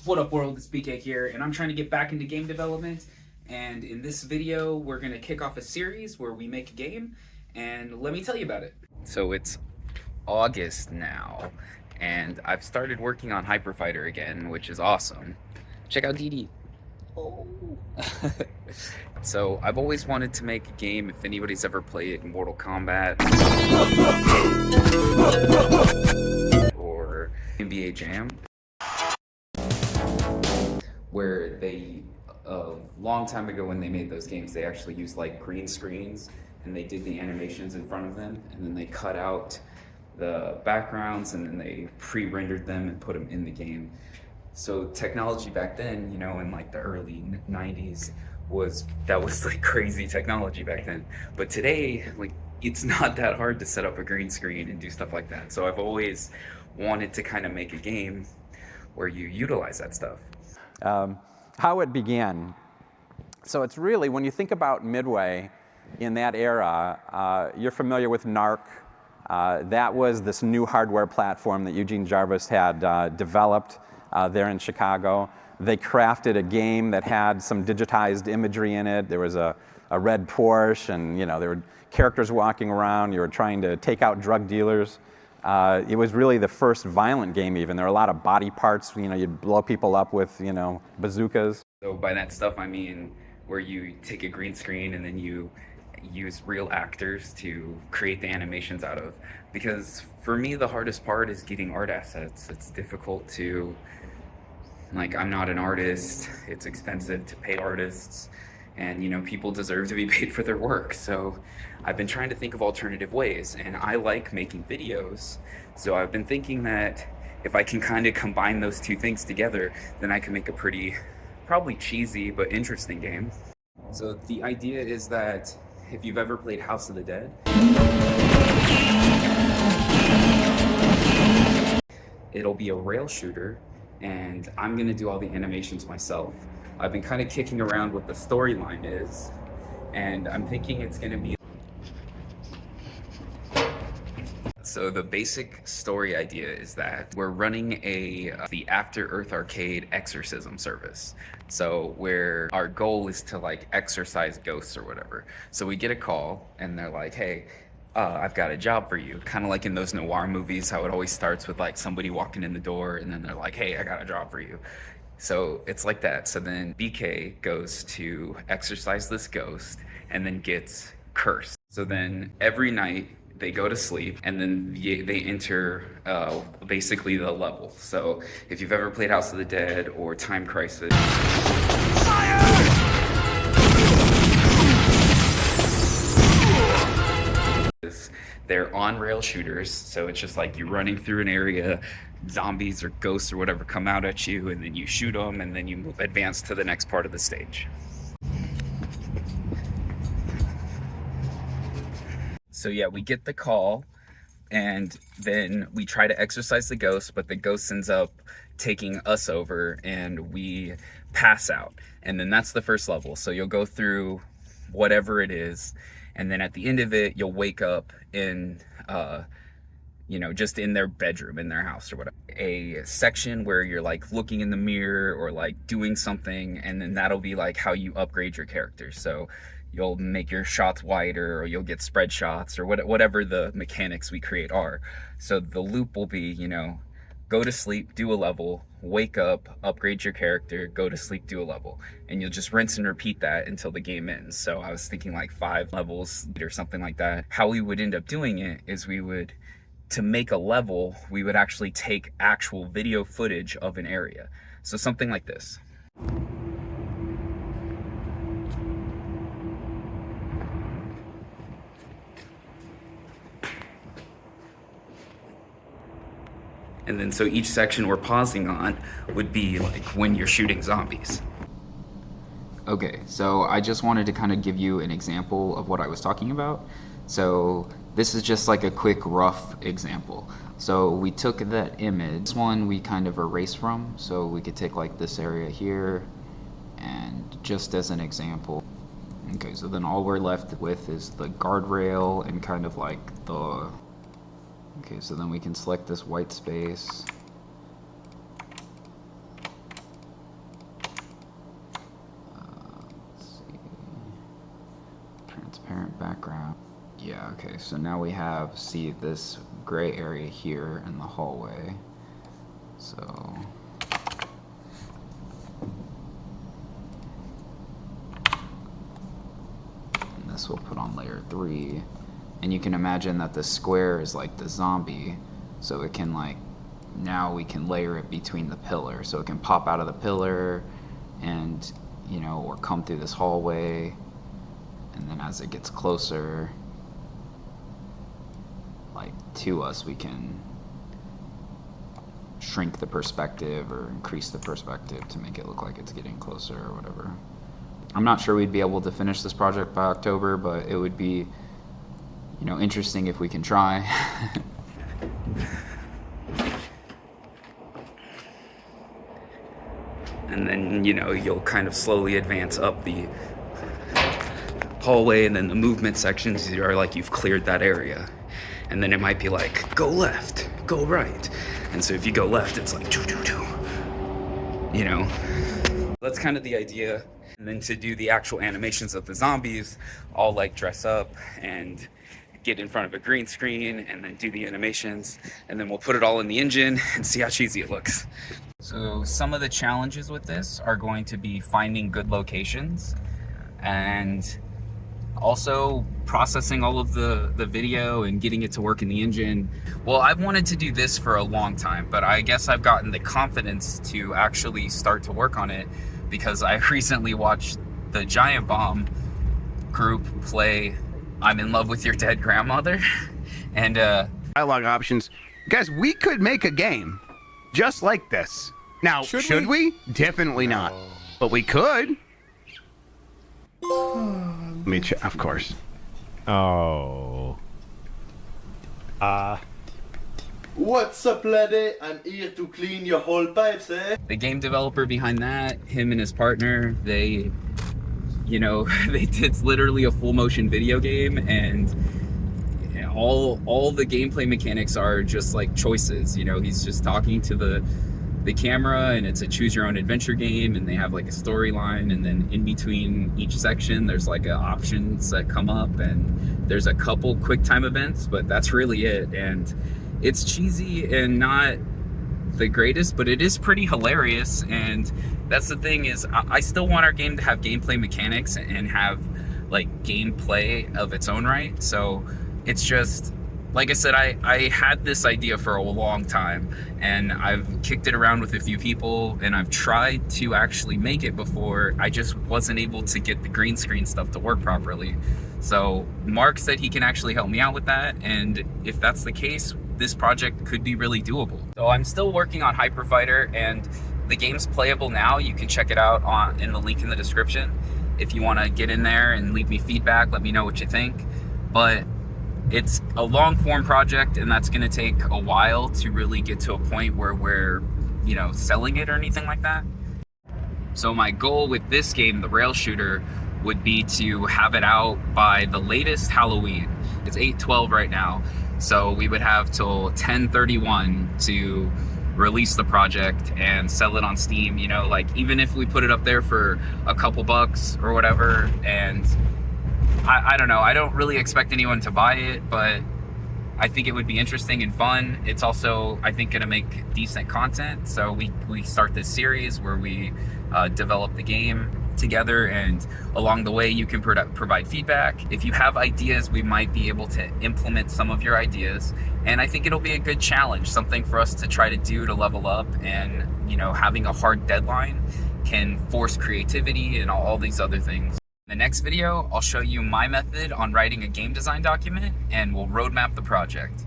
What up world, it's BK here, and I'm trying to get back into game development, and in this video we're going to kick off a series where we make a game, and let me tell you about it. So it's August now, and I've started working on Hyper Fighter again, which is awesome. Check out Dee. Oh. So I've always wanted to make a game, if anybody's ever played Mortal Kombat or NBA Jam, where they, a long time ago when they made those games, they actually used like green screens and they did the animations in front of them, and then they cut out the backgrounds and then they pre-rendered them and put them in the game. So technology back then, you know, in like the early 90s, was like crazy technology back then. But today, like, it's not that hard to set up a green screen and do stuff like that. So I've always wanted to kind of make a game where you utilize that stuff. How it began. So it's really, when you think about Midway in that era, you're familiar with NARC. That was this new hardware platform that Eugene Jarvis had developed there in Chicago. They crafted a game that had some digitized imagery in it. There was a red Porsche, and you know, there were characters walking around. You were trying to take out drug dealers. It was really the first violent game even. There were a lot of body parts, you know, you'd blow people up with, you know, bazookas. So by that stuff, I mean where you take a green screen and then you use real actors to create the animations out of. Because for me, the hardest part is getting art assets. It's difficult to, like, I'm not an artist. It's expensive to pay artists. And, you know, people deserve to be paid for their work. So I've been trying to think of alternative ways, and I like making videos. So I've been thinking that if I can kind of combine those two things together, then I can make a pretty, probably cheesy, but interesting game. So the idea is that if you've ever played House of the Dead, it'll be a rail shooter, and I'm gonna do all the animations myself. I've been kind of kicking around what the storyline is, and I'm thinking it's gonna be... So the basic story idea is that we're running the After Earth Arcade Exorcism service. So where our goal is to like exorcise ghosts or whatever. So we get a call and they're like, hey, I've got a job for you. Kind of like in those noir movies, how it always starts with like somebody walking in the door and then they're like, hey, I got a job for you. So it's like that. So then BK goes to exorcise this ghost and then gets cursed. So then every night they go to sleep and then they enter basically the level. So if you've ever played House of the Dead or Time Crisis, they're on-rail shooters, so it's just like you're running through an area, zombies or ghosts or whatever come out at you, and then you shoot them, and then you advance to the next part of the stage. So yeah, we get the call, and then we try to exorcise the ghost, but the ghost ends up taking us over, and we pass out. And then that's the first level. So you'll go through whatever it is, and then at the end of it, you'll wake up in, you know, just in their bedroom, in their house or whatever. A section where you're like looking in the mirror or like doing something, and then that'll be like how you upgrade your character. So you'll make your shots wider, or you'll get spread shots, or whatever the mechanics we create are. So the loop will be, you know, go to sleep, do a level, wake up, upgrade your character, go to sleep, do a level. And you'll just rinse and repeat that until the game ends. So I was thinking like 5 levels or something like that. How we would end up doing it is to make a level, we would actually take actual video footage of an area. So something like this. And then so each section we're pausing on would be like when you're shooting zombies. Okay, so I just wanted to kind of give you an example of what I was talking about. So this is just like a quick rough example. So we took that image, this one we kind of erased from, so we could take like this area here, and just as an example. Okay, so then all we're left with is the guardrail and kind of like the... Okay, so then we can select this white space. background. Yeah, okay, so now we have, see this gray area here in the hallway. So and this we'll put on layer 3. And you can imagine that the square is like the zombie, so it can like, now we can layer it between the pillar, so it can pop out of the pillar and, you know, or come through this hallway, and then as it gets closer like to us, we can shrink the perspective or increase the perspective to make it look like it's getting closer or whatever. I'm not sure we'd be able to finish this project by October, but it would be, you know, interesting if we can try. And then, you know, you'll kind of slowly advance up the hallway, and then the movement sections are like you've cleared that area. And then it might be like, go left, go right. And so if you go left, it's like, doo, doo, doo. You know? That's kind of the idea. And then to do the actual animations of the zombies, I'll like dress up and get in front of a green screen and then do the animations. And then we'll put it all in the engine and see how cheesy it looks. So some of the challenges with this are going to be finding good locations and also processing all of the video and getting it to work in the engine. Well, I've wanted to do this for a long time, but I guess I've gotten the confidence to actually start to work on it because I recently watched the Giant Bomb group play I'm in Love with Your Dead Grandmother. And dialogue options. Guys, we could make a game just like this. Now, should we? Definitely not. But we could. Let me check, of course. Oh. What's up, lady? I'm here to clean your whole pipes, eh? The game developer behind that, him and his partner, they, you know, they did literally a full motion video game, and all the gameplay mechanics are just like choices. You know, he's just talking to the camera, and it's a choose your own adventure game, and they have like a storyline, and then in between each section there's like options that come up, and there's a couple quick time events, but that's really it. And it's cheesy and not the greatest, but it is pretty hilarious. And that's the thing, is I still want our game to have gameplay mechanics and have like gameplay of its own right. So it's just, like I said, I had this idea for a long time, and I've kicked it around with a few people, and I've tried to actually make it before. I just wasn't able to get the green screen stuff to work properly. So Mark said he can actually help me out with that, and if that's the case, this project could be really doable. So I'm still working on Hyper Fighter, and the game's playable now. You can check it out in the link in the description. If you want to get in there and leave me feedback, let me know what you think. But it's a long form project, and that's going to take a while to really get to a point where we're, you know, selling it or anything like that. So my goal with this game, the rail shooter, would be to have it out by the latest Halloween. It's 8/12 right now, so we would have till 10/31 to release the project and sell it on Steam. You know, like even if we put it up there for a couple bucks or whatever, and I don't know, I don't really expect anyone to buy it, but I think it would be interesting and fun. It's also, I think, gonna make decent content. So we start this series where we develop the game together, and along the way you can provide feedback. If you have ideas, we might be able to implement some of your ideas, and I think it'll be a good challenge, something for us to try to do to level up. And, you know, having a hard deadline can force creativity and all these other things. In the next video, I'll show you my method on writing a game design document, and we'll roadmap the project.